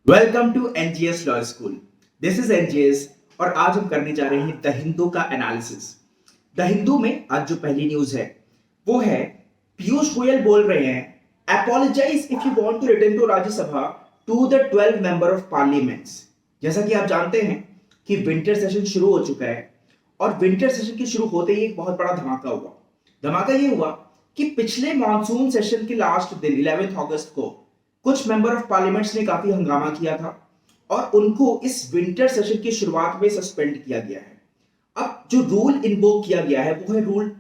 Welcome to NGS law school. This is NGS और आज हम करने जा रहे हैं द हिंदू का एनालिसिस। द हिंदू में आज जो पहली न्यूज है वो है पीयूष गोयल बोल रहे हैं apologize if you want to return to Rajya Sabha to the 12 member of parliaments. जैसा कि आप जानते हैं कि विंटर सेशन शुरू हो चुका है और विंटर सेशन के शुरू होते ही एक बहुत बड़ा धमाका हुआ। धमाका ये हुआ कि पिछले मॉनसून सेशन के लास्ट दिन 11 अगस्त को कुछ मेंबर ऑफ पार्लियामेंट्स ने काफी हंगामा किया था और उनको इस विंटर सेशन की शुरुआत में सस्पेंड किया गया है। अब जो रूल इन्वोक किया गया है वो है रूल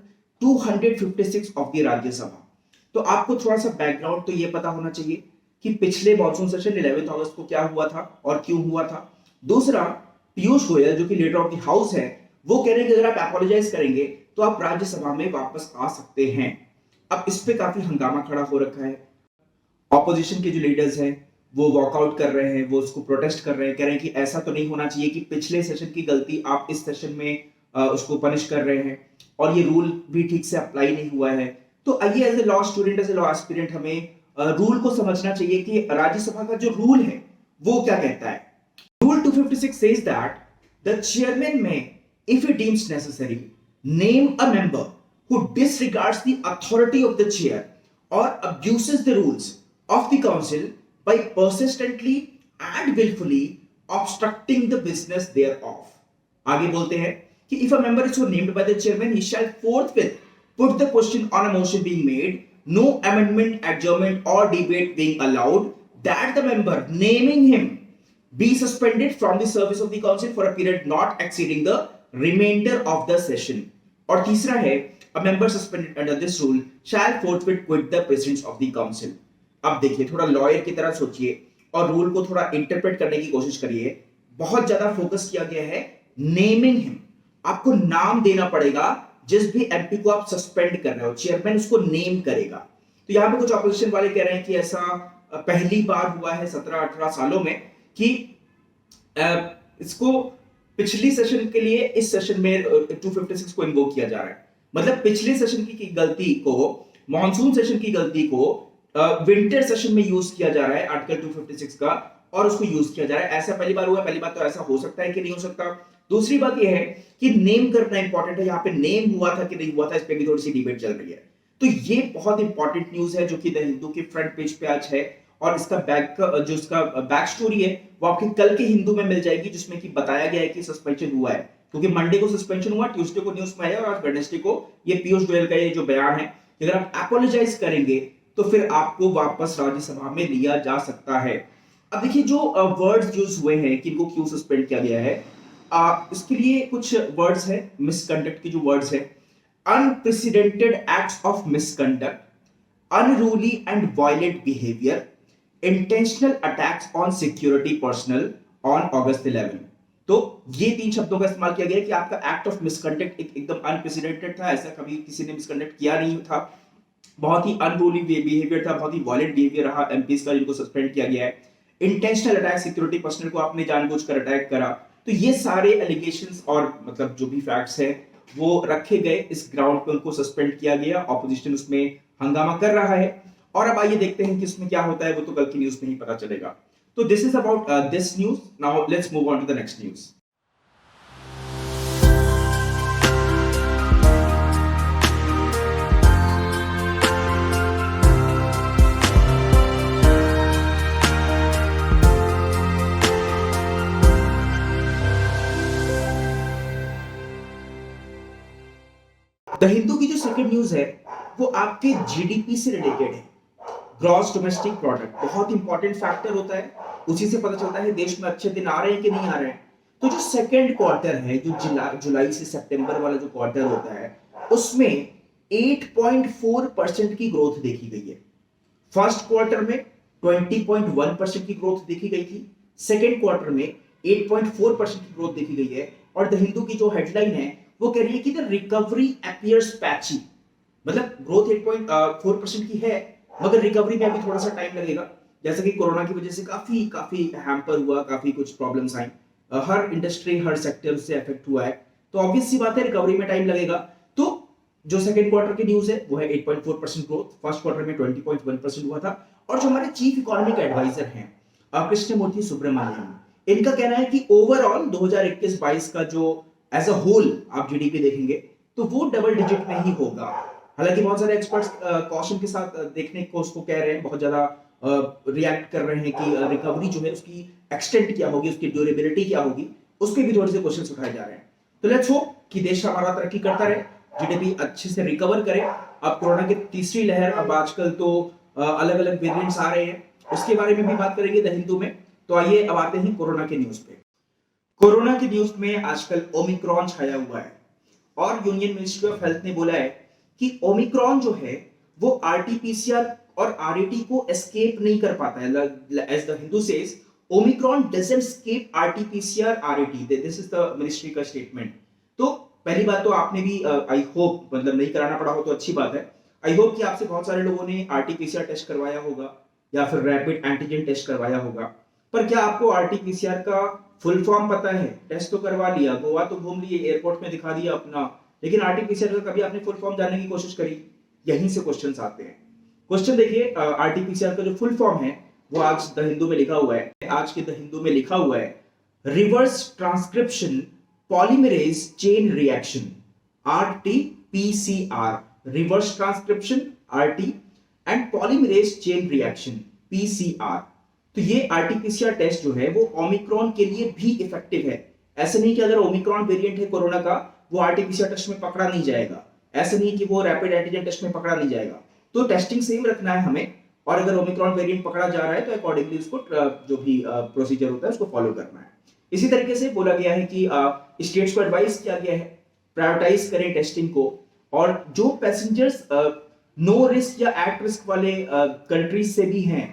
256 ऑफ द राज्यसभा। तो आपको थोड़ा सा बैकग्राउंड तो ये पता होना चाहिए कि पिछले मॉनसून सेशन 11 अगस्त को क्या हुआ था और क्यों हुआ था। दूसरा, पीयूष गोयल जो कि लीडर ऑफ द हाउस है वो कह रहे हैं कि अगर आप अपोलोजाइज करेंगे तो आप राज्यसभा में वापस आ सकते हैं। अब इस पे काफी हंगामा खड़ा हो रखा है। ऑपोजिशन के जो लीडर्स हैं वो वॉकआउट कर रहे हैं, वो उसको प्रोटेस्ट कर रहे हैं, कह रहे हैं कि ऐसा तो नहीं होना चाहिए कि पिछले सेशन की गलती आप इस सेशन में उसको पनिश कर रहे हैं और ये रूल भी ठीक से अप्लाई नहीं हुआ है। तो आइए as a law student, as a law aspirant हमें रूल को समझना चाहिए कि राज्यसभा का जो रूल है वो क्या कहता है। Rule 256 says that the chairman may, if he deems necessary, name a member who disregards the authority of the chair or abuses the rules of the council by persistently and willfully obstructing the business thereof. आगे बोलते हैं कि if a member is so named by the chairman, he shall forthwith put the question on a motion being made, no amendment, adjournment or debate being allowed, that the member naming him be suspended from the service of the council for a period not exceeding the remainder of the session. और तीसरा है a member suspended under this rule shall forthwith quit the presence of the council. अब देखिए, थोड़ा lawyer की तरह सोचिए और रूल को थोड़ा इंटरप्रेट करने की कोशिश करिए। बहुत ज्यादा फोकस किया गया है नेमिंग हिम। आपको नाम देना पड़ेगा जिस भी एमपी को आप सस्पेंड कर रहे हो, चेयरमैन उसको नेम करेगा। तो यहाँ पे कुछ ऑपोजिशन वाले कह रहे हैं कि ऐसा पहली बार हुआ है 17-18 सालों में कि इसको पिछली सेशन के लिए इस सेशन में 256 को इन्वोक किया जा रहा है। मतलब पिछले सेशन की गलती को, मॉनसून सेशन की गलती को विंटर सेशन में यूज किया जा रहा है आर्टिकल 256 का और उसको यूज किया जा रहा है। ऐसा पहली बार हुआ है, पहली बार तो ऐसा हो सकता है कि नहीं हो सकता। दूसरी बात यह है कि नेम करना इंपॉर्टेंट है। यहाँ पे नेम हुआ था कि नहीं हुआ था, इस पे भी थोड़ी सी डिबेट चल रही है। तो ये बहुत इंपॉर्टेंट न्यूज है जो कि द हिंदू के फ्रंट पेज पे आज है और इसका जो इसका बैक स्टोरी है वो आपके कल के हिंदू में मिल जाएगी, जिसमें कि बताया गया है कि सस्पेंशन हुआ है। क्योंकि मंडे को सस्पेंशन हुआ, ट्यूसडे को न्यूज में आया और आज वेडनेसडे को ये पीयूष गोयल का ये जो बयान है कि अगर आप अपोलोजाइज करेंगे तो फिर आपको वापस राज्यसभा में लिया जा सकता है। अब देखिए, जो वर्ड्स यूज हुए हैं कि इनको क्यों सस्पेंड किया गया है, इसके लिए कुछ वर्ड्स है मिसकंडक्ट की जो वर्ड्स है, unprecedented acts of misconduct, unruly and violent behaviour, intentional attacks on security personal on August 11। तो ये तीन शब्दों का इस्तेमाल किया गया कि आपका एक्ट ऑफ मिसकंडक्ट एकदम अनप्रेसिडेंटेड था, ऐसा कभी किसी ने मिसकंडक्ट किया नहीं था, बहुत ही अनरूली बिहेवियर था, बहुत ही वायलेंट बिहेवियर रहा एमपीस का, जिनको सस्पेंड किया गया है। इंटेंशनल अटैक, सिक्योरिटी पर्सनल को आपने जानबूझकर अटैक करा। तो ये सारे एलिगेशंस और मतलब जो भी फैक्ट्स है वो रखे गए, इस ग्राउंड पे उनको सस्पेंड किया गया। ऑपोजिशन उसमें हंगामा कर रहा है और अब आइए देखते हैं कि इसमें क्या होता है, वो तो कल की न्यूज में ही पता चलेगा। तो this is about this news. Now let's move on to the next news. The Hindu की जो सेकंड न्यूज है वो आपके जीडीपी से रिलेटेड है। ग्रॉस डोमेस्टिक प्रोडक्ट बहुत इंपॉर्टेंट फैक्टर होता है, उसी से पता चलता है देश में अच्छे दिन आ रहे हैं कि नहीं आ रहे हैं। तो जो सेकंड क्वार्टर है, जो जुलाई से सितंबर वाला जो क्वार्टर होता है, उसमें 8.4% की ग्रोथ देखी गई है। फर्स्ट क्वार्टर में 20.1% की ग्रोथ देखी गई थी, सेकंड क्वार्टर में 8.4% की ग्रोथ देखी गई है। और द हिंदू की जो हेडलाइन है वो कह रही है कि द रिकवरी अपीयर्स पैची। मतलब ग्रोथ 8.4% की है मगर रिकवरी में अभी थोड़ा सा टाइम लगेगा। जैसे कि कोरोना की वजह से काफी काफी हैम्पर हुआ, काफी कुछ प्रॉब्लम्स आई, हर इंडस्ट्री हर सेक्टर से अफेक्ट हुआ है, तो ऑब्वियस सी बात है रिकवरी में टाइम लगेगा। तो जो सेकंड क्वार्टर की न्यूज है वो है 8.4% ग्रोथ, फर्स्ट क्वार्टर में 20.1% हुआ था। और जो हमारे चीफ इकोनॉमिक एडवाइजर हैं कृष्णमूर्ति सुब्रमण्यम। इनका कहना है कि ओवरऑल 2021-22 का जो एज अ होल आप जीडीपी देखेंगे तो वो डबल डिजिट में ही होगा। हालांकि बहुत सारे एक्सपर्ट्स कॉशन के साथ देखने को उसको कह रहे हैं, बहुत ज्यादा रिएक्ट कर रहे हैं कि रिकवरी जो है उसकी एक्सटेंट क्या होगी, उसकी ड्यूरेबिलिटी क्या होगी, उस पर भी थोड़े से क्वेश्चंस उठाए जा रहे हैं। तो लेट्स होप कि देश हमारा तरक्की करता रहे, जीडीपी अच्छे से रिकवर करे। अब कोरोना की तीसरी लहर, अब आजकल तो अलग अलग वेरिएंट्स आ रहे हैं, उसके बारे में भी बात करेंगे द हिंदू में। तो आइए अब आते हैं कोरोना के न्यूज पे। कोरोना की न्यूज में आजकल ओमिक्रॉन छाया हुआ है और यूनियन मिनिस्ट्री ऑफ हेल्थ ने बोला है कि ओमिक्रॉन जो है वो आरटीपीसीआर और आरएटी को एस्केप नहीं कर पाता है। As the Hindu says, Omicron doesn't escape RTPCR RAT, this is the ministry का स्टेटमेंट। तो पहली बात तो आपने भी आई होप, मतलब नहीं कराना पड़ा हो तो अच्छी बात है। आई होप कि आपसे बहुत सारे लोगों ने आरटीपीसीआर टेस्ट करवाया होगा या फिर रैपिड एंटीजन टेस्ट करवाया होगा। पर क्या आपको आरटीपीसीआर का फुल फॉर्म पता है? टेस्ट तो करवा लिया, गोवा तो घूम लिए, एयरपोर्ट में दिखा दिया अपना, लेकिन आरटीपीसीआर का कभी आपने फुल फॉर्म जानने की कोशिश करी? यहीं से क्वेश्चंस आते हैं। क्वेश्चन देखिए, आरटीपीसीआर का जो फुल फॉर्म है वो आज द हिंदू में लिखा हुआ है। आज के द हिंदू में लिखा हुआ है reverse transcription polymerase chain reaction, RT-PCR, reverse transcription RT and polymerase chain reaction PCR। तो ये आरटीपीसीआर टेस्ट जो है वो ओमिक्रॉन के लिए भी इफेक्टिव है। ऐसा नहीं कि अगर ओमिक्रॉन वेरिएंट है कोरोना का वो आरटीपीसीआर टेस्ट में पकड़ा नहीं जाएगा, ऐसा नहीं कि वो रैपिड एंटीजन टेस्ट में पकड़ा नहीं जाएगा। तो टेस्टिंग सेम रखना है हमें, और अगर ओमिक्रॉन वेरिएंट पकड़ा जा रहा है तो अकॉर्डिंगली उसको जो भी प्रोसीजर होता है उसको फॉलो करना है। इसी तरीके से बोला गया है कि स्टेट्स को एडवाइस किया गया है प्रायोरिटाइज करें टेस्टिंग को, और जो पैसेंजर्स नो रिस्क या एट रिस्क वाले कंट्रीज से भी हैं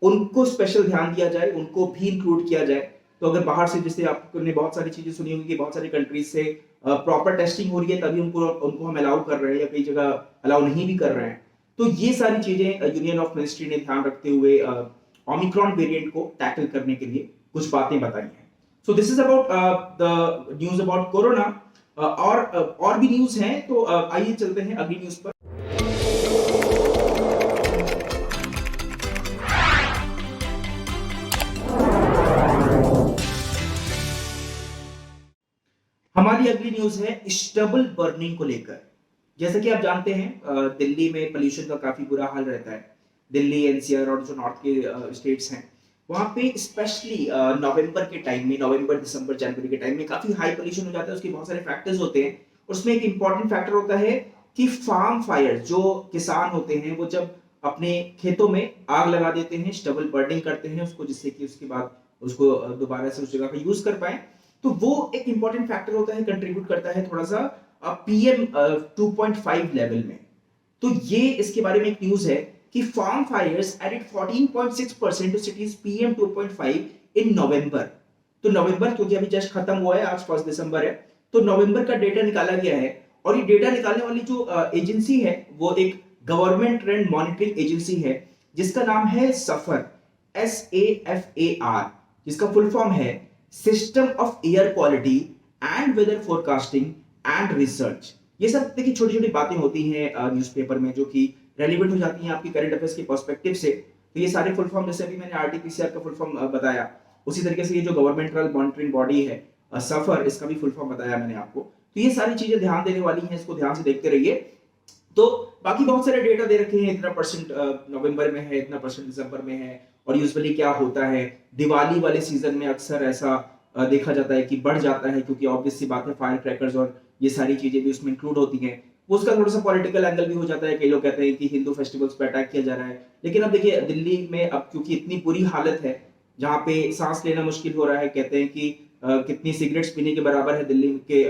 उनको स्पेशल ध्यान दिया जाए, उनको भी इंक्लूड किया जाए। तो अगर बाहर से, जैसे आपने बहुत सारी चीजें सुनी होंगी कि बहुत सारी कंट्रीज से प्रॉपर टेस्टिंग हो रही है तभी उनको हम अलाउ कर रहे हैं, या कई जगह अलाउ नहीं भी कर रहे हैं। तो ये सारी चीजें यूनियन ऑफ मिनिस्ट्री ने ध्यान रखते हुए ओमिक्रॉन वेरिएंट को टैकल करने के लिए कुछ बातें बताई हैं। So this is about the news about corona. और भी न्यूज हैं, तो आइए चलते हैं अगली न्यूज पर। हमारी अगली न्यूज है स्टबल बर्निंग को लेकर। जैसे कि आप जानते हैं दिल्ली में पोल्यूशन का काफी बुरा हाल रहता है। दिल्ली, एनसीआर और जो नॉर्थ के स्टेट्स हैं वहां पे स्पेशली नवंबर के टाइम में, नवंबर, दिसंबर, जनवरी के टाइम में काफी हाई पोल्यूशन हो जाता है। उसके बहुत सारे फैक्टर्स होते हैं, उसमें एक इंपॉर्टेंट फैक्टर होता है कि फार्म फायर, जो किसान होते हैं वो जब अपने खेतों में आग लगा देते हैं, स्टबल बर्निंग करते हैं उसको, जिससे कि उसके बाद उसको दोबारा से उस जगह का यूज कर पाए। तो वो एक इंपॉर्टेंट फैक्टर होता है, कंट्रीब्यूट करता है थोड़ा सा PM 2.5 लेवल में। तो ये इसके बारे में एक न्यूज है कि farm fires added 14.6% to cities PM 2.5 in November. तो नवंबर क्योंकि अभी जस्ट खत्म हुआ है, आज 1 दिसंबर है, तो नवंबर का डेटा निकाला गया है। और ये डेटा निकालने वाली जो एजेंसी है वो एक गवर्नमेंट ट्रेंड मॉनिटरिंग एजेंसी है जिसका नाम है सफर, SAFAR, जिसका फुल फॉर्म है system of air quality and weather forecasting and research. ये सब देखिए छोटी छोटी बातें होती हैं न्यूज़पेपर में जो कि रेलिवेंट हो जाती हैं आपकी करंट अफेयर्स के पर्सपेक्टिव से। तो ये सारे फुल फॉर्म, जैसे अभी मैंने आरटीपीसीआर का फुल फॉर्म बताया, उसी तरीके से ये जो गवर्नमेंटल मॉनिटरिंग बॉडी है सफर, इसका भी फुल फॉर्म बताया मैंने आपको। तो ये सारी चीजें ध्यान देने वाली हैं, इसको ध्यान से देखते रहिए। तो बाकी बहुत सारे डेटा दे रखे हैं, इतना परसेंट नवंबर में है, इतना परसेंट दिसंबर में है। और यूजुअली क्या होता है, दिवाली वाले सीजन में अक्सर ऐसा देखा जाता है कि बढ़ जाता है, क्योंकि ऑब्वियस सी बात है फायर क्रैकर्स और ये सारी चीजें भी उसमें इंक्लूड होती हैं। उसका थोड़ा सा पॉलिटिकल एंगल भी हो जाता है, कई लोग कहते हैं कि हिंदू फेस्टिवल्स पे अटैक किया जा रहा है। लेकिन अब देखिए दिल्ली में अब क्योंकि इतनी बुरी हालत है जहाँ पे सांस लेना मुश्किल हो रहा है, कहते हैं कि कितनी सिगरेट्स पीने के बराबर है दिल्ली के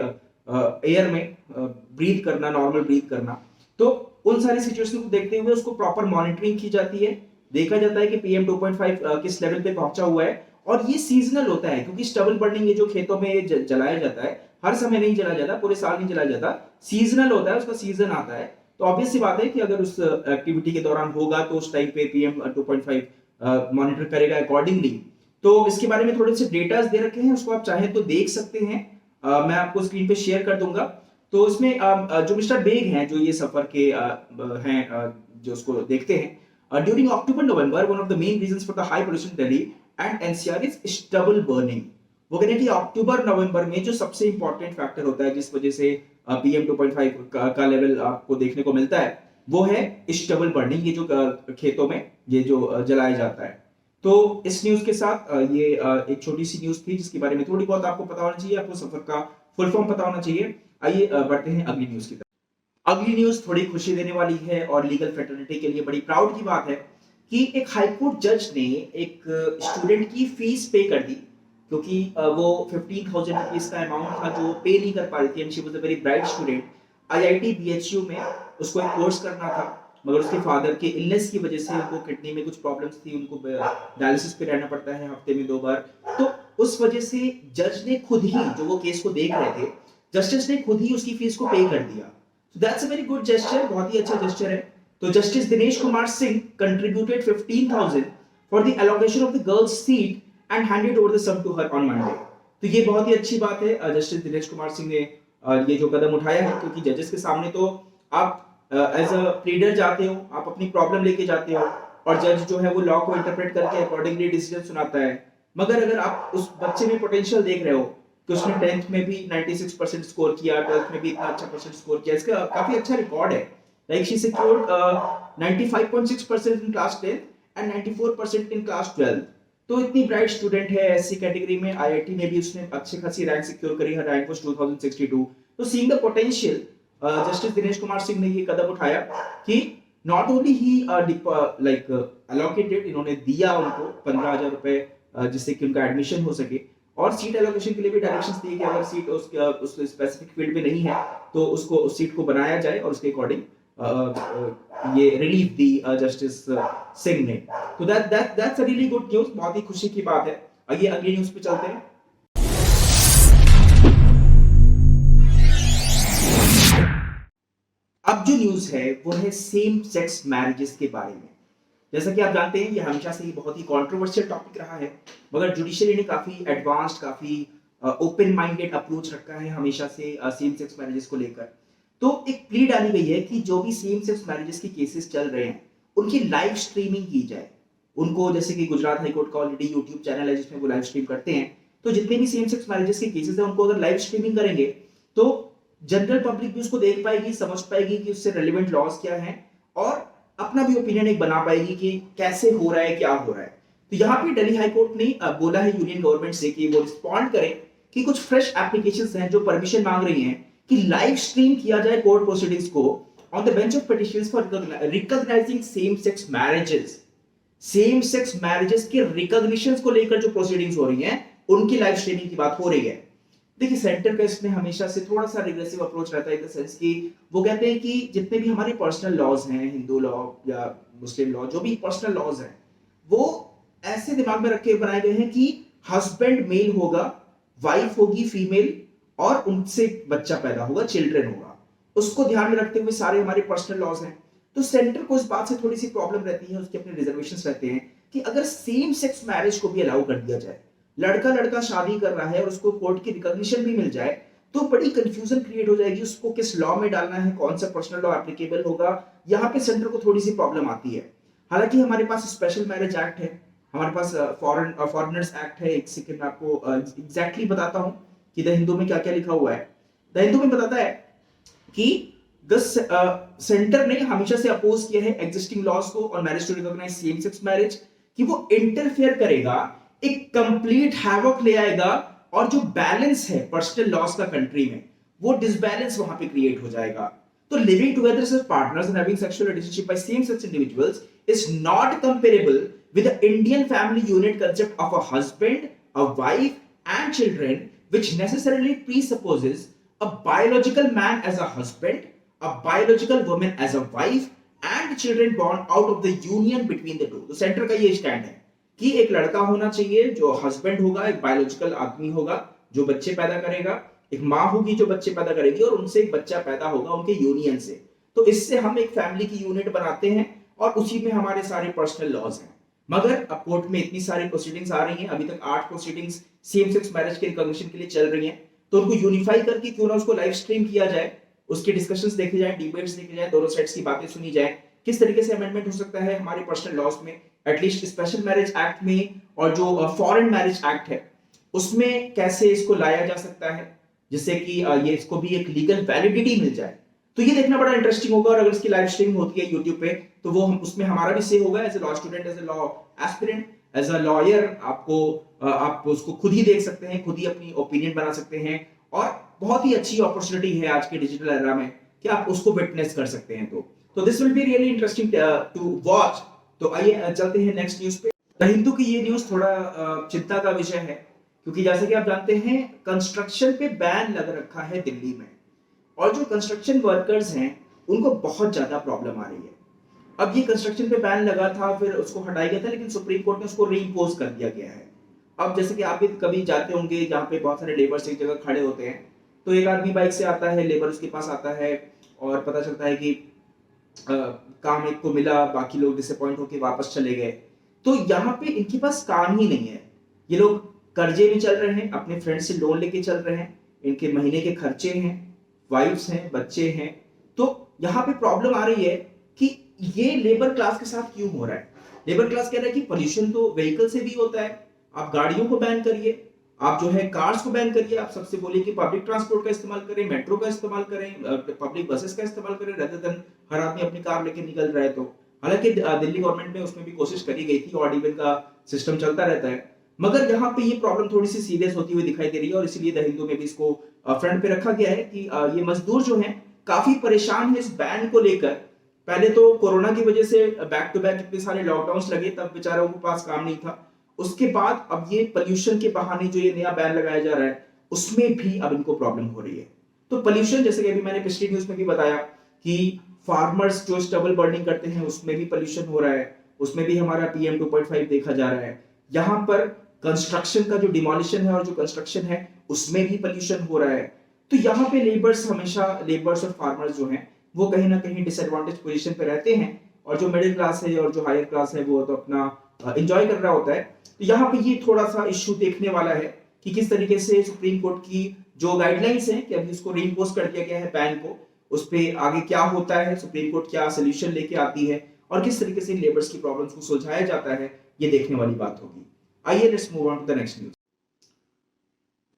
एयर में ब्रीथ करना, नॉर्मल ब्रीथ करना। तो उन सारी सिचुएशन को देखते हुए उसको प्रॉपर मॉनिटरिंग की जाती है, देखा जाता है कि PM 2.5 किस लेवल पे पहुंचा हुआ है। और ये सीजनल होता है, क्योंकि स्टबल बर्निंग ये जो खेतों में जलाया जाता है हर समय नहीं जलाया जाता, पूरे साल नहीं जलाया जाता, सीजनल होता है, उसका सीजन आता है। तो ऑब्वियस सी बात है कि अगर उस एक्टिविटी के दौरान होगा तो उस टाइम पे PM 2.5 मॉनिटर करेगा अकॉर्डिंगली। तो इसके बारे में थोड़े से डेटास दे रखे हैं, उसको आप चाहें तो देख सकते हैं, मैं आपको स्क्रीन पे शेयर कर दूंगा। तो इसमें जो मिस्टर बेग हैं, जो ये सफर के हैं, जो उसको देखते हैं, during October November one of the main reasons for the high pollution in Delhi and NCR is stubble burning. वो कहते हैं कि अक्टूबर नवंबर में जो सबसे इंपॉर्टेंट फैक्टर होता है जिस वजह से पीएम 2.5 का लेवल आपको देखने को मिलता है, वो है स्टबल बर्निंग, ये जो खेतों में ये जो जलाया जाता है। तो इस न्यूज के साथ ये एक छोटी सी न्यूज थी जिसके बारे में थोड़ी बहुत आपको पता होना चाहिए, आपको सफर का फुल फॉर्म पता होना चाहिए। आइए बढ़ते हैं अगली न्यूज की तरफ। अगली न्यूज थोड़ी खुशी देने वाली है और लीगल फ्रेटर्निटी के लिए बड़ी प्राउड की बात है कि एक हाईकोर्ट जज ने एक स्टूडेंट की फीस पे कर दी, क्योंकि वो 15,000 रुपीज का अमाउंट था जो पे नहीं कर पा रही थी and she was a very bright student. IIT BHU में उसको एक कोर्स करना था, मगर उसके फादर के इलनेस की वजह से उनको किडनी में कुछ प्रॉब्लम्स थी, उनको डायलिसिस पे रहना पड़ता है हफ्ते में 2 बार। तो उस वजह से जज ने खुद ही, जो वो केस को देख रहे थे, जस्टिस ने खुद ही उसकी फीस को पे कर दिया। So that's a very good gesture, बहुत ही अच्छा जेस्चर है। तो justice Dinesh Kumar Singh contributed 15,000 for the allocation of the girl's seat and handed over the sum to her on Monday। तो ये बहुत ही अच्छी बात है जस्टिस दिनेश कुमार सिंह ने ये जो कदम उठाया है, क्योंकि जजेस के सामने तो आप एज अ प्लीडर जाते हो, आप अपनी प्रॉब्लम लेके जाते हो और जज जो है वो लॉ को इंटरप्रेट करके अकॉर्डिंगली डिसीजन सुनाता है। मगर अगर आप उस बच्चे में पोटेंशियल देख रहे हो कि उसने 10th में भी 96% स्कोर किया, 12th में भी इतना अच्छा परसेंट स्कोर किया, इसका काफी अच्छा रिकॉर्ड है। Like she secured 95.6% in class 10 and 94% in class 12। तो इतनी ब्राइट स्टूडेंट है, एससी कैटेगरी में आईआईटी में भी उसने अच्छी खासी रैंक सिक्योर करी, हर रैंक वाज 2062। तो seeing the potential, justice Dinesh Kumar Singh ने ये कदम उठाया कि not only he like allocated, इन्होंने दिया उनको 15,000 रुपए जिससे कि उनका एडमिशन हो सके, और सीट एलोकेशन के लिए भी डायरेक्शंस दिए कि अगर सीट उस स्पेसिफिक फील्ड में नहीं है तो उसको उस सीट को बनाया जाए, और उसके अकॉर्डिंग ये रिलीफ दी जस्टिस सिंह ने। तो that's a really good news, बहुत ही खुशी की बात है। आइए अगली न्यूज़ पे चलते हैं। अब जो न्यूज़ है वो है सेम सेक्स मैरिजेस के बारे में। जैसा कि आप जानते हैं ये हमेशा से ही बहुत ही कंट्रोवर्शियल टॉपिक रहा है, मगर जुडिशरी ने काफी एडवांस्ड, काफी ओपन माइंडेड अप्रोच रखा है हमेशा से सेम सेक्स मैरिजेस को लेकर। तो एक प्ली डाली गई है कि जो भी सेम सेक्स मैरिजेस के केसेस चल रहे हैं उनकी लाइव स्ट्रीमिंग की जाए। उनको, जैसे कि गुजरात हाईकोर्ट का ऑलरेडी यूट्यूब चैनल है जिसमें वो लाइव स्ट्रीम करते हैं, तो जितने भी सेम सेक्स मैरिजेस के केसेस हैं उनको अगर लाइव स्ट्रीमिंग करेंगे तो जनरल पब्लिक भी उसको देख पाएगी, समझ पाएगी कि उससे रेलेवेंट लॉज क्या हैं, और अपना भी ओपिनियन एक बना पाएगी कि कैसे हो रहा है, क्या हो रहा है। तो यहाँ पे दिल्ली हाई कोर्ट ने बोला है यूनियन गवर्नमेंट से कि वो रिस्पॉन्ड करें कि कुछ फ्रेश एप्लीकेशंस हैं जो परमिशन मांग रही हैं कि लाइव स्ट्रीम किया जाए कोर्ट प्रोसीडिंग्स को on the bench of petitions for recognising same sex marriages. Same sex marriages के रिकॉग्निशंस को लेकर जो प्रोसीडिंग्स हो रही हैं उनकी लाइव स्ट्रीमिंग की बात हो रही है। देखिए सेंटर का इसमें हमेशा से थोड़ा सा रिग्रेसिव अप्रोच रहता है, इन द सेंस कि वो कहते हैं कि जितने भी हमारे पर्सनल लॉज हैं, हिंदू लॉ या मुस्लिम लॉ, जो भी पर्सनल लॉज हैं, वो ऐसे दिमाग में रख के बनाए गए हैं कि हस्बैंड मेल होगा, वाइफ होगी फीमेल, और उनसे बच्चा पैदा होगा, चिल्ड्रन होगा। उसको ध्यान में रखते हुए सारे हमारे पर्सनल लॉज हैं। तो सेंटर को इस बात से थोड़ी सी प्रॉब्लम रहती है, उसके अपने रिजर्वेशंस रहते हैं कि अगर सेम सेक्स मैरिज को भी अलाउ कर दिया जाए, लड़का लड़का शादी कर रहा है और उसको कोर्ट की रिकॉग्निशन भी मिल जाए, तो बड़ी कंफ्यूजन क्रिएट हो जाएगी, उसको किस लॉ में डालना है, कौन सा पर्सनल लॉ एप्लीकेबल होगा। यहाँ पे सेंटर को थोड़ी सी प्रॉब्लम आती है। हालांकि हमारे पास स्पेशल मैरिज एक्ट है, हमारे पास फॉरेनर्स एक्ट है। एक सेकंड मैं आपको एग्जैक्टली बताता हूँ कि द हिंदू में क्या क्या लिखा हुआ है। द हिंदू में बताता है कि सेंटर ने हमेशा से अपोज किया है एग्जिस्टिंग लॉज को on marriage to recognise same sex marriage, कि वो इंटरफेयर करेगा, एक कंप्लीट हैवॉक ले आएगा, और जो बैलेंस है पर्सनल लॉस का कंट्री में, वो डिसबैलेंस वहां पे क्रिएट हो जाएगा। तो living together as partners and having sexual relationship by same sex individuals is not comparable with the Indian family unit concept of a husband, a wife and children, which necessarily presupposes a biological man as a husband, a biological woman as a wife and children born out of the union between the two। तो centre का ये stand है कि एक लड़का होना चाहिए जो हस्बैंड होगा, एक बायोलॉजिकल आदमी होगा जो बच्चे पैदा करेगा, एक माँ होगी जो बच्चे पैदा करेगी, और उनसे एक बच्चा पैदा होगा उनके यूनियन से। तो इससे हम एक फैमिली की यूनिट बनाते हैं और उसी में हमारे सारे पर्सनल लॉज हैं। मगर अब कोर्ट में इतनी सारी प्रोसीडिंग्स आ रही हैं, अभी तक 8 प्रोसीडिंग्स सेम सेक्स मैरिज के रिकॉग्निशन के लिए चल रही हैं, तो उनको यूनिफाई करके क्यों ना उसको लाइव स्ट्रीम किया जाए, उसके डिस्कशंस देखे जाए, डिबेट्स देखे जाए, दोनों साइड्स की बातें सुनी जाए, किस तरीके से अमेंडमेंट हो सकता है हमारे पर्सनल लॉज में, एटलीस्ट स्पेशल मैरिज एक्ट में, और जो फॉरेन मैरिज एक्ट है उसमें कैसे इसको लाया जा सकता है जिससे कि ये इसको भी एक लीगल वैलिडिटी मिल जाए। तो ये देखना बड़ा इंटरेस्टिंग होगा, और अगर इसकी लाइव स्ट्रीमिंग होती है यूट्यूब पे तो वो हम उसमें हमारा भी से होगा as a law student, as a law aspirant, as a lawyer. आपको आप उसको खुद ही देख सकते हैं, खुद ही अपनी ओपिनियन बना सकते हैं, और बहुत ही अच्छी अपॉर्चुनिटी है आज के डिजिटल एरा में कि आप उसको विटनेस कर सकते हैं। तो this will be really interesting to watch. तो आइए चलते हैं नेक्स्ट न्यूज पे। द हिंदू की ये न्यूज थोड़ा चिंता का विषय है, क्योंकि जैसे कि आप जानते हैं कंस्ट्रक्शन पे बैन लग रखा है दिल्ली में, और जो कंस्ट्रक्शन वर्कर्स हैं उनको बहुत ज्यादा प्रॉब्लम आ रही है। अब ये कंस्ट्रक्शन पे बैन लगा था, फिर उसको हटाया गया था, लेकिन सुप्रीम कोर्ट ने उसको रीइंपोज कर दिया गया है। अब जैसे कि आप भी कभी जाते होंगे जहाँ पे बहुत सारे लेबर्स एक जगह खड़े होते हैं, तो एक आदमी बाइक से आता है, लेबर उसके पास आता है, और पता चलता है कि काम एक को मिला, बाकी लोग डिसअपॉइंट होकर वापस चले गए। तो यहाँ पे इनके पास काम ही नहीं है। ये लोग कर्जे में चल रहे हैं, अपने फ्रेंड से लोन लेके चल रहे हैं, इनके महीने के खर्चे हैं, वाइफ्स हैं, बच्चे हैं। तो यहाँ पे प्रॉब्लम आ रही है कि ये लेबर क्लास के साथ क्यों हो रहा है। लेबर क्लास कह रहा है कि पोल्यूशन तो व्हीकल से भी होता है, आप गाड़ियों को बैन करिए, आप जो है कार्स को बैन करिए, आप सबसे बोलिए कि पब्लिक ट्रांसपोर्ट का इस्तेमाल करें, मेट्रो का इस्तेमाल करें, पब्लिक बसेस का इस्तेमाल करें, रेदर देन हर आदमी अपनी कार लेके निकल रहा है। तो हालांकि दिल्ली गवर्नमेंट ने उसमें भी कोशिश करी गई थी, ऑड इवन का सिस्टम चलता रहता है, मगर यहाँ पे ये प्रॉब्लम थोड़ी सी सीरियस होती हुई दिखाई दे रही है, और इसीलिए द हिंदू में भी इसको फ्रंट पे रखा गया है कि ये मजदूर जो हैं काफी परेशान है इस बैन को लेकर। पहले तो कोरोना की वजह से बैक टू बैक इतने सारे लॉकडाउन लगे, तब बेचारों के पास काम नहीं था। उसके बाद अब ये पोल्यूशन के बहाने जो ये नया बैन लगाया जा रहा है, उसमें भी अब इनको प्रॉब्लम हो रही है। तो पोल्यूशन, जैसे कि अभी मैंने पिछली न्यूज में भी बताया कि फार्मर्स जो स्टबल बर्निंग करते हैं उसमें भी पोल्यूशन हो रहा है, उसमें भी हमारा PM 2.5 देखा जा रहा है। यहाँ पर कंस्ट्रक्शन का जो डिमोलिशन है और जो कंस्ट्रक्शन है उसमें भी पोल्यूशन हो रहा है। तो यहाँ पे लेबर्स हमेशा, लेबर्स और फार्मर्स जो हैं वो कहीं ना कहीं डिसएडवांटेज पोजीशन पे रहते हैं, और जो मिडिल क्लास है और जो हायर क्लास है वो तो अपना एंजॉय कर रहा होता है। तो यहाँ पे ये थोड़ा सा इश्यू देखने वाला है कि किस तरीके से सुप्रीम कोर्ट की जो गाइडलाइंस है कि अभी उसको रीइंपोज कर दिया गया है बैन को, उस पे आगे क्या होता है, सुप्रीम कोर्ट क्या सोल्यूशन लेके आती है, और किस तरीके से लेबर्स की प्रॉब्लम्स को सुलझाया जाता है, ये देखने वाली बात होगी। आइए let's move on to the next news.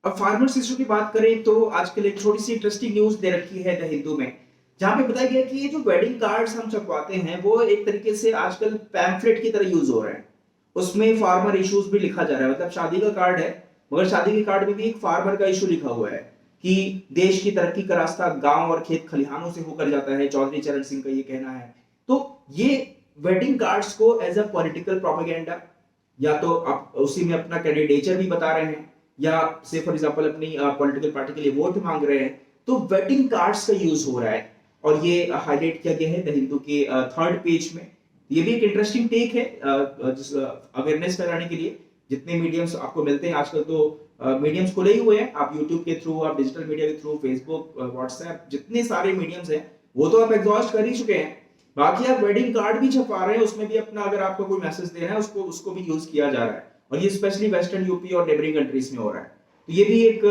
अब फार्मर्स इशू की बात करें तो आजकल एक छोटी सी इंटरेस्टिंग न्यूज दे रखी है द हिंदू में, जहां पे बताया गया कि ये जो वेडिंग कार्ड्स हम छपवाते हैं वो एक तरीके से आजकल पैम्फलेट की तरह यूज हो रहे हैं। उसमें फार्मर इश्यूज भी लिखा जा रहा है, मतलब शादी का कार्ड है मगर शादी के कार्ड में भी एक फार्मर का इशू लिखा हुआ है कि देश की तरक्की का रास्ता गांव और खेत खलिहानों से होकर जाता है, चौधरी चरण सिंह का ये कहना है। तो ये वेडिंग कार्ड्स को एज अ पॉलिटिकल प्रोपेगेंडा, या तो आप उसी में अपना कैंडिडेचर भी बता रहे हैं, या से फॉर एग्जांपल अपनी पॉलिटिकल पार्टी के लिए वोट मांग रहे हैं, तो वेडिंग कार्ड्स का यूज हो रहा है। और ये हाईलाइट किया गया है द हिंदू के थर्ड पेज में। ये भी एक इंटरेस्टिंग टेक है अवेयरनेस फैलाने के लिए। जितने मीडियम्स आपको मिलते हैं आजकल, तो मीडियम्स खुले ही हुए हैं, आप यूट्यूब के थ्रू, आप डिजिटल मीडिया के थ्रू, फेसबुक, व्हाट्सएप, जितने सारे मीडियम्स हैं वो तो आप एग्जॉस्ट कर ही चुके हैं। बाकी आप वेडिंग कार्ड भी छपा रहे हैं, उसमें भी अपना अगर आपको कोई मैसेज देना है उसको उसको भी यूज किया जा रहा है, और ये स्पेशली वेस्टर्न यूपी और नेबरिंग कंट्रीज में हो रहा है। तो ये भी एक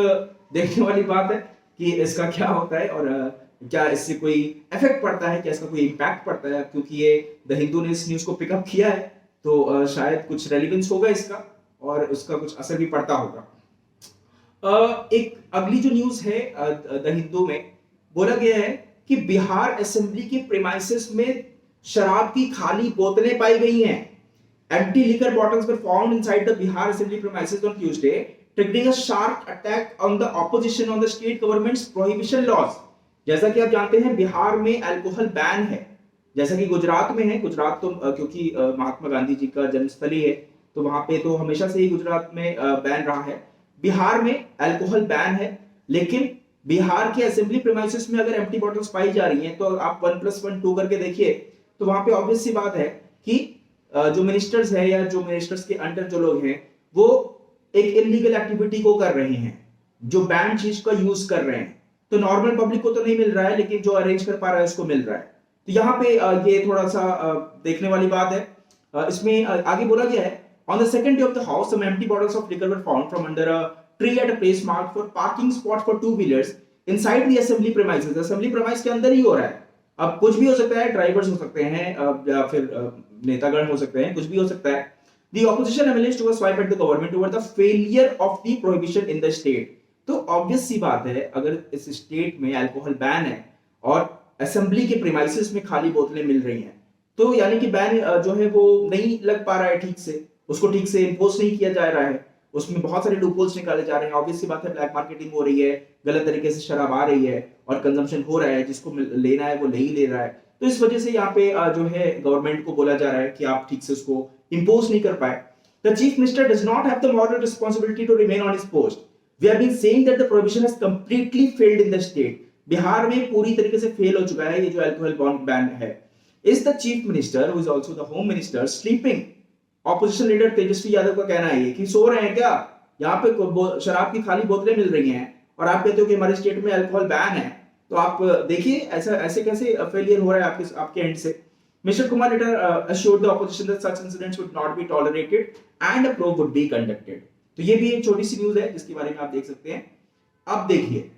देखने वाली बात है कि इसका क्या होता है, और क्या इससे कोई इफेक्ट पड़ता है, क्या इसका कोई इम्पैक्ट पड़ता है। क्योंकि ये द हिंदू ने इस न्यूज को पिकअप किया है, तो शायद कुछ रेलिवेंस होगा इसका, और उसका कुछ असर भी पड़ता होगा। एक अगली जो न्यूज है द हिंदू में बोला गया है कि बिहार असेंबली के प्रीमाइसेस में शराब की खाली बोतलें पाई गई हैं। Empty liquor bottles were found inside the Bihar Assembly premises on Tuesday, triggering a sharp attack on the opposition on the state government's prohibition laws. जैसा कि आप जानते हैं बिहार में अल्कोहल बैन है, जैसा कि गुजरात में है। गुजरात तो क्योंकि महात्मा गांधी जी का जन्मस्थली है, तो वहां पे तो हमेशा से ही गुजरात में बैन रहा है। बिहार में अल्कोहल बैन है, लेकिन बिहार के असेंबली प्रीमाइसेस में अगर एम्प्टी बॉटल्स पाई जा रही हैं, तो आप 1+1 2 करके देखिए, तो वहां पे ऑब्वियस सी बात है कि जो मिनिस्टर्स है या जो मिनिस्टर्स के अंडर जो लोग हैं वो एक इलीगल एक्टिविटी को कर रहे हैं, जो बैन चीज का यूज कर रहे हैं। तो नॉर्मल पब्लिक को तो नहीं मिल रहा है, लेकिन जो अरेंज कर पा रहा है उसको मिल रहा है। तो यहाँ पे ये थोड़ा सा देखने वाली बात है। इसमें आगे बोला गया है, on the second day of the house some empty bottles of liquor were found from under a tree at a place marked for parking spot for 2 wheelers inside the assembly premises. Assembly premise के अंदर ही हो रहा है, अब कुछ भी हो सकता है, ड्राइवर्स हो सकते हैं या फिर नेतागण हो सकते हैं, कुछ भी हो सकता है। The opposition MLAs took a swipe at the government over the failure of the prohibition in the state। तो ऑब्वियस सी बात है, अगर इस स्टेट में अल्कोहल बैन है और असेंबली के प्रीमाइसेस में खाली बोतलें मिल रही हैं, तो यानी कि बैन जो है वो नहीं लग पा रहा है ठीक से, उसको ठीक से इम्पोज नहीं किया जा रहा है, उसमें बहुत सारे लूपहोल्स निकाले जा रहे हैं। ऑब्वियस सी बात है, ब्लैक मार्केटिंग हो रही है, गलत तरीके से शराब आ रही है और कंजम्पशन हो रहा है, जिसको लेना है वो नहीं ले रहा है। तो इस वजह से यहाँ पे जो है गवर्नमेंट को बोला जा रहा है कि आप ठीक से उसको इम्पोज नहीं कर पाए। The chief minister does not have the moral responsibility to remain on his post। We have been saying that the prohibition has completely failed in the state। Bihar में पूरी तरीके से फेल हो चुका है ये जो अल्कोहल बैन है। Is the chief minister, who is also the home minister, sleeping? Opposition leader Tejashwi Yadav का कहना है ये कि सो रहे हैं क्या, यहाँ पे शराब की खाली बोतलें मिल रही हैं और आप कहते हो कि हमारे स्टेट में अल्कोहल बैन है। तो आप देखिए ऐसे कैसे फेलियर हो रहा है आपके एंड से। Mr. Kumar later assured the opposition that such incidents would not be tolerated and a probe would be conducted। तो ये भी एक छोटी सी न्यूज है जिसके बारे में आप देख सकते हैं। अब देखिए,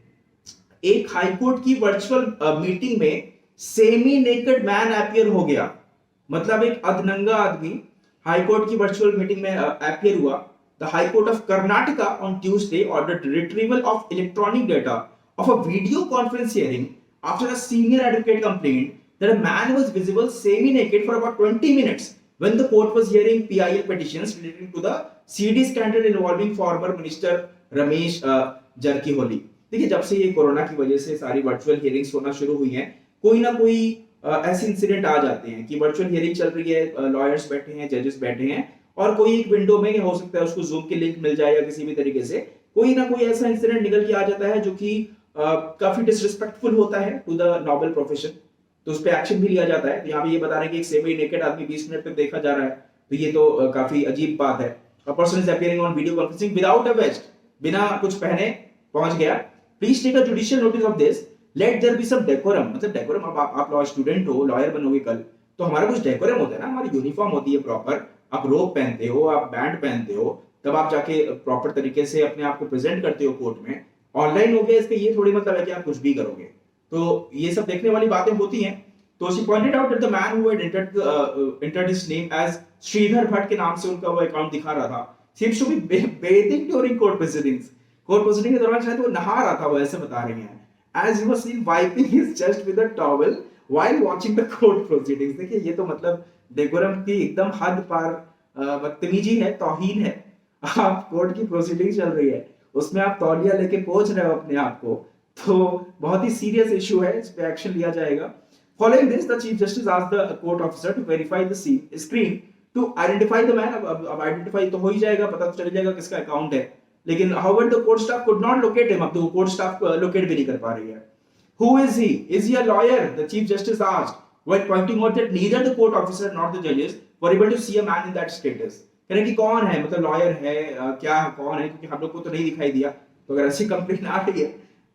एक हाईकोर्ट की वर्चुअल मीटिंग में सेमी नेकेड मैन अपीयर हो गया। मतलब एक अधनंगा आदमी हाईकोर्ट की वर्चुअल मीटिंग में अपीयर हुआ। The high court of Karnataka on Tuesday ordered retrieval of electronic data of a video conference hearing after a senior advocate complaint that a man was visible semi-naked for about 20 minutes when the court was hearing PIL petitions relating to the CD scandal involving former minister Ramesh Jarkiholi. देखिए, जब से ये corona की वजह से सारी virtual hearings होना शुरू हुई हैं, कोई ना कोई ऐसे इंसिडेंट आ जाते हैं कि वर्चुअल हियरिंग चल रही है, लॉयर्स बैठे हैं, जजेस बैठे हैं और कोई एक विंडो में हो सकता है उसको जूम की लिंक मिल जाए या किसी भी तरीके से कोई ना कोई ऐसा इंसिडेंट निकल के आ जाता है जो कि काफी डिसरिस्पेक्टफुल होता है टू द नोबल प्रोफेशन। तो उस पर एक्शन भी लिया जाता है। तो यहाँ पे ये बता रहे हैं कि एक सेमी नेकेड आदमी 20 मिनट तक देखा जा रहा है, तो ये तो काफी अजीब बात है। A person is appearing on video conferencing without a vest, बिना कुछ पहने पहुंच गया। Please take a judicial notice of this, let there be some decorum. मतलब डेकोरम, अब आप लॉ स्टूडेंट हो, लॉयर बनोगे कल, तो हमारा कुछ डेकोरम होता है ना, हमारी यूनिफॉर्म होती है प्रॉपर, आप रोब पहनते हो, आप बैंड पहनते हो, तब आप जाके प्रॉपर तरीके से अपने आप को प्रेजेंट करते हो कोर्ट में। ऑनलाइन हो गया, इसका ये थोड़ी मतलब है कि आप कुछ भी करोगे। तो ये सब देखने वाली बातें होती हैं। तो she pointed out that the man who had entered his name as Shridhar Bhatt के नाम से उनका वो अकाउंट दिखा रहा था, seems to be bathing during court proceedings। Court proceeding के दौरान शायद वो नहा रहा था, वो ऐसे बता रही हैं। As he was seen wiping his chest with a towel while watching the court proceedings। देखिए, ये तो मतलब डेकोरम की एकदम हद पार बदतमीजी है, तौहीन है। आप कोर्ट की प्रोसीडिंग चल रही है, उसमें आप तौलिया लेके पोंछ रहे हो अपने आप को, तो बहुत ही सीरियस इशू है, इस पे एक्शन लिया जाएगा। Following this, the Chief Justice asked the court officer to verify the screen to identify the man। अब identify तो हो ही जाएगा, पता तो चल जाएगा किसका अकाउंट है। लेकिन however the court staff could not locate him। अब तो court staff locate भी नहीं कर पा रही है। Who is he? Is he a lawyer? The Chief Justice asked, while pointing out that neither the court officer nor the judges were able to see a man in that status। कह रहे कि कौन है, मतलब lawyer है क्या, कौन है, क्योंकि हम लोग को तो नहीं दिखाई दिया। तो अगर ऐसी कंप्लेंट आ रही है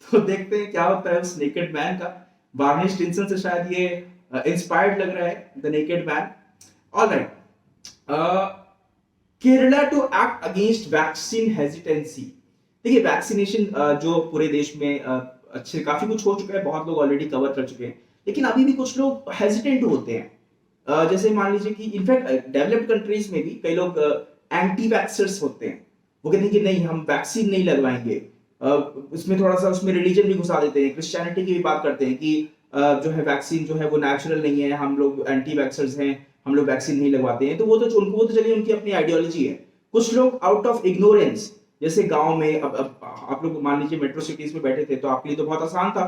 तो देखते हैं क्या होता है उस नेकेड मैन का। वार्निश टिंसन से शायद ये इंस्पायर्ड लग रहा है, the naked man. Alright, Kerala to act against vaccine hesitancy. देखिए, वैक्सीनेशन जो पूरे देश में अच्छे काफी कुछ हो चुका है, बहुत लोग ऑलरेडी कवर कर चुके हैं, लेकिन अभी भी कुछ लोग हेजिटेंट होते हैं। जैसे मान लीजिए कि इनफैक्ट डेवलप्ड कंट्रीज में भी कई लोग एंटी वैक्सर्स होते हैं। वो कहते हैं कि नहीं, हम वैक्सीन नहीं लगवाएंगे। उसमें थोड़ा सा उसमें रिलीजन भी घुसा देते हैं, क्रिश्चियनिटी की भी बात करते हैं कि जो है वैक्सीन जो है वो नेचुरल नहीं है, हम लोग एंटी वैक्सर्स हैं, हम लोग वैक्सीन नहीं लगवाते हैं। तो वो तो चलिए उनकी अपनी आइडियोलॉजी है। कुछ लोग आउट ऑफ इग्नोरेंस, जैसे गांव में, अब आप लोग मान लीजिए मेट्रो सिटीज में बैठे थे, तो आपके लिए तो बहुत आसान था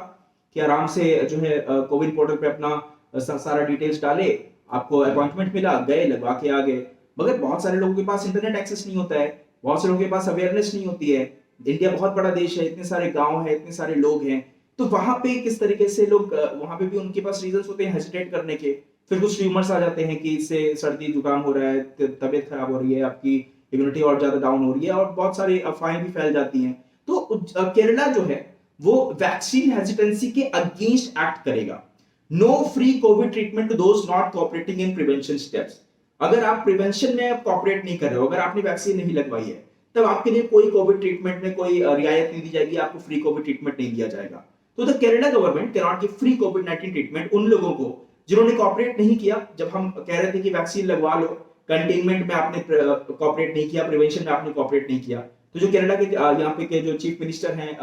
कि आराम से जो है कोविन पोर्टल पे अपना सारा डिटेल्स डाले, आपको अपॉइंटमेंट मिला, गए, लगवा के आ गए। मगर बहुत सारे लोगों के पास इंटरनेट एक्सेस नहीं होता है, बहुत से लोगों के पास अवेयरनेस नहीं होती है। इंडिया बहुत बड़ा देश है, इतने सारे गांव है, इतने सारे लोग हैं, तो वहां पे किस तरीके से लोग, वहां पे भी उनके पास रीजंस होते हैं हेजिटेट करने के। फिर कुछ र्यूमर्स आ जाते हैं कि इससे सर्दी जुकाम हो रहा है, तबीयत खराब हो रही है, आपकी इम्यूनिटी और ज्यादा डाउन हो रही है, और बहुत सारी अफवाहें भी फैल जाती हैं। तो केरला जो है वो वैक्सीन हेजिटेंसी के अगेंस्ट एक्ट करेगा। No free Covid treatment to those not cooperating in prevention steps. अगर आप प्रिवेंशन में कोऑपरेट नहीं कर रहे हो, अगर आपने वैक्सीन नहीं लगवाई है, तब आपके लिए कोई कोविड ट्रीटमेंट में कोई रियायत नहीं दी जाएगी, आपको फ्री कोविड ट्रीटमेंट नहीं दिया जाएगा। तो the Kerala government can not give free covid treatment उन लोगों को जिन्होंने कॉपरेट नहीं किया। जब हम कह रहे थे कि वैक्सीन लगवा लो, कंटेनमेंट में आपने कॉपरेट नहीं किया, प्रिवेंशन में आपने कॉपरेट नहीं किया, तो जो केरला के यहाँ पे के जो चीफ मिनिस्टर हैं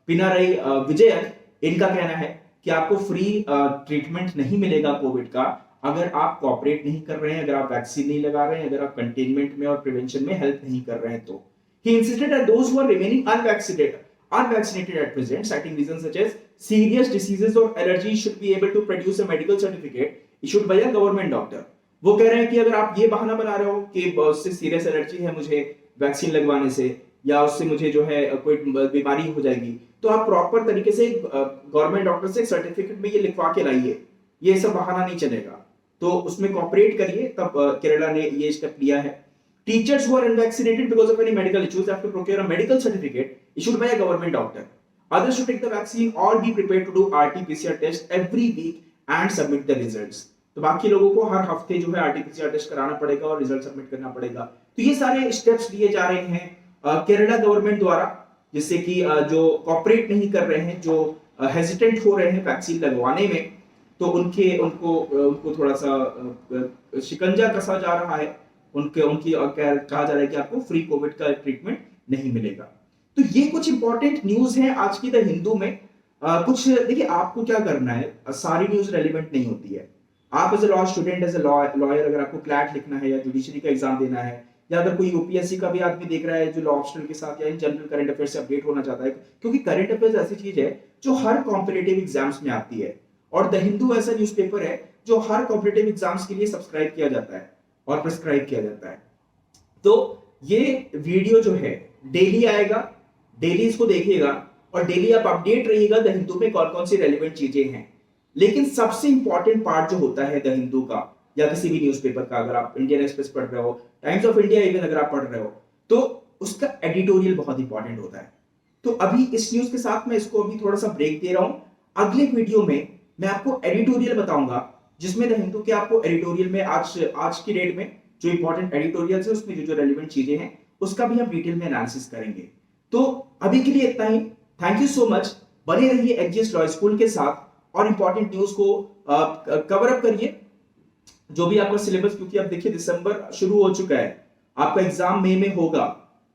पिनाराई विजयन, इनका कहना है कि आपको फ्री ट्रीटमेंट नहीं मिलेगा कोविड का अगर आप कॉपरेट नहीं कर रहे हैं, अगर आप वैक्सीन नहीं लगा रहे हैं, अगर आप कंटेनमेंट में और प्रिवेंशन में हेल्प नहीं कर रहे हैं। तो he insisted that those who are remaining unvaccinated at present, citing reasons such as serious diseases or allergies, should be able to produce a medical certificate issued by a government doctor। वो कह रहे हैं कि अगर आप ये बहाना बना रहे हो कि उससे सीरियस एलर्जी है मुझे वैक्सीन लगवाने से, या उससे मुझे जो है कोई बीमारी हो जाएगी, तो आप प्रॉपर तरीके से गवर्नमेंट डॉक्टर से सर्टिफिकेट में ये लिखवा के लाइए, ये सब बहाना नहीं चलेगा। तो उसमें कॉपरेट करिए, तब केरला ने ये स्टेप लिया है। Teachers who are unvaccinated because of any medical issues have to procure a medical certificate issued by a government doctor. Others should take the vaccine or be prepared to do RT-PCR test every week and submit the results. तो बाकी लोगों को हर हफ्ते जो है RT-PCR test कराना पड़ेगा और रिजल्ट सबमिट करना पड़ेगा। तो ये सारे स्टेप्स लिए जा रहे हैं केरला गवर्नमेंट द्वारा, जिससे कि जो कॉपरेट नहीं कर रहे हैं, जो हेजिटेंट हो रहे हैं वैक्सीन लगवाने में, तो उनको थोड़ा सा शिकंजा कसा जा रहा है, उनकी कहा जा रहा है कि आपको फ्री कोविड का ट्रीटमेंट नहीं मिलेगा। तो ये कुछ इंपॉर्टेंट न्यूज है आज की द हिंदू में। कुछ देखिए, आपको क्या करना है, सारी न्यूज रेलिवेंट नहीं होती है। आप as a law student, as a lawyer, अगर आपको क्लैट लिखना है या जुडिशरी का एग्जाम देना है, या अगर कोई यूपीएससी का भी आदमी देख रहा है जो लॉ ऑप्शनल के साथ या इन जनरल करंट अफेयर से अपडेट होना चाहता है, क्योंकि करंट अफेयर्स ऐसी चीज है जो हर कॉम्पिटिटिव एग्जाम्स में आती है, और द हिंदू ऐसा न्यूज़पेपर है जो हर कॉम्पिटिटिव एग्जाम्स के लिए सब्सक्राइब किया जाता है और प्रिस्क्राइब किया जाता है। तो ये वीडियो जो है डेली आएगा, डेली इसको देखिएगा और डेली आप अपडेट रहिएगा द हिंदू में कौन कौन सी रेलिवेंट चीजें हैं। लेकिन सबसे इंपॉर्टेंट पार्ट जो होता है द हिंदू का या किसी भी न्यूज़पेपर का, अगर आप इंडियन एक्सप्रेस पढ़ रहे हो, टाइम्स ऑफ इंडिया इवन अगर आप पढ़ रहे हो, तो उसका एडिटोरियल बहुत इंपॉर्टेंट होता है। तो अभी इस न्यूज के साथ मैं इसको अभी थोड़ा सा ब्रेक दे रहा हूं। अगले वीडियो में मैं आपको एडिटोरियल बताऊंगा, जिसमें द हिंदू के आपको एडिटोरियल में आज की डेट में जो इंपॉर्टेंट एडिटोरियल्स है, उसमें जो रेलेवेंट चीजें हैं, उसका भी हम डिटेल में एनालिसिस करेंगे। तो अभी के लिए इतना ही। Thank you so much. बने रहिए एचजीएस लॉ स्कूल के साथ और इंपॉर्टेंट न्यूज को कवर अप करिए, जो भी आपका सिलेबस, क्योंकि अब देखिए दिसंबर शुरू हो चुका है, आपका एग्जाम मई में होगा,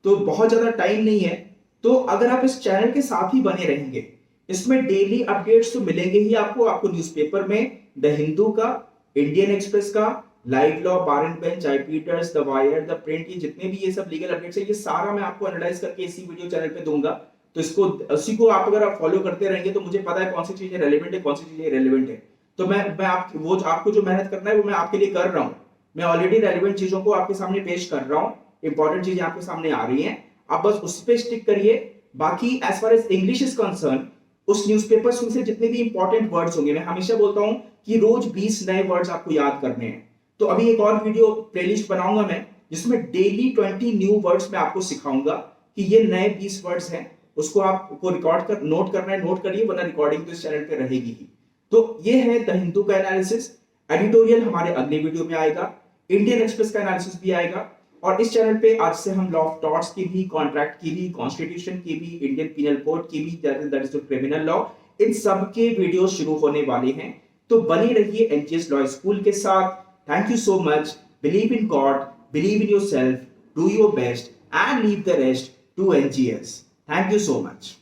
तो बहुत ज्यादा टाइम नहीं है। तो अगर आप इस चैनल के साथ ही बने रहेंगे, इसमें डेली अपडेट्स तो मिलेंगे ही आपको न्यूज़पेपर में द हिंदू का, इंडियन एक्सप्रेस का, live law, bar and bench, आईपीटर्स, द वायर, द प्रिंट, ये जितने भी ये सब लीगल अपडेट्स है, ये सारा मैं आपको एनालाइज करके इसी वीडियो चैनल पे दूंगा। तो इसको उसी को आप अगर आप फॉलो करते रहेंगे तो मुझे पता है कौन सी चीजें रेलेवेंट है, कौन सी चीजें रेलेवेंट है। तो मैं आपको जो मेहनत करना है वो मैं आपके लिए कर रहा हूँ। मैं ऑलरेडी रेलेवेंट चीजों को आपके सामने पेश कर रहा हूँ, इंपॉर्टेंट चीजें आपके सामने आ रही हैं, आप बस उस पर स्टिक करिए। बाकी as far as English is concerned, उस न्यूज़पेपर से जितने भी इंपॉर्टेंट वर्ड्स होंगे, मैं हमेशा बोलता हूं कि रोज 20 नए वर्ड्स आपको याद करने हैं। तो अभी एक और वीडियो प्लेलिस्ट बनाऊंगा मैं, जिसमें डेली 20 न्यू वर्ड्स मैं आपको सिखाऊंगा कि ये नए 20 वर्ड्स हैं, उसको आपको नोट करना है, नोट करिए, वरना रिकॉर्डिंग तो इस चैनल पे रहेगी ही। तो ये है द हिंदू का एनालिसिस। एडिटोरियल हमारे अगले वीडियो में आएगा, इंडियन एक्सप्रेस का एनालिसिस भी आएगा, और इस चैनल पे आज से हम लॉ ऑफ टॉर्ट्स की भी, कॉन्ट्रैक्ट की भी, कॉन्स्टिट्यूशन की भी, इंडियन पीनल कोड की भी, that is the criminal law, इन सब के वीडियो शुरू होने वाले हैं। तो बने रहिए एनजीएस लॉ स्कूल के साथ। Thank you so much. Believe in God, believe in yourself, do your best and leave the rest to NGS. Thank you so much.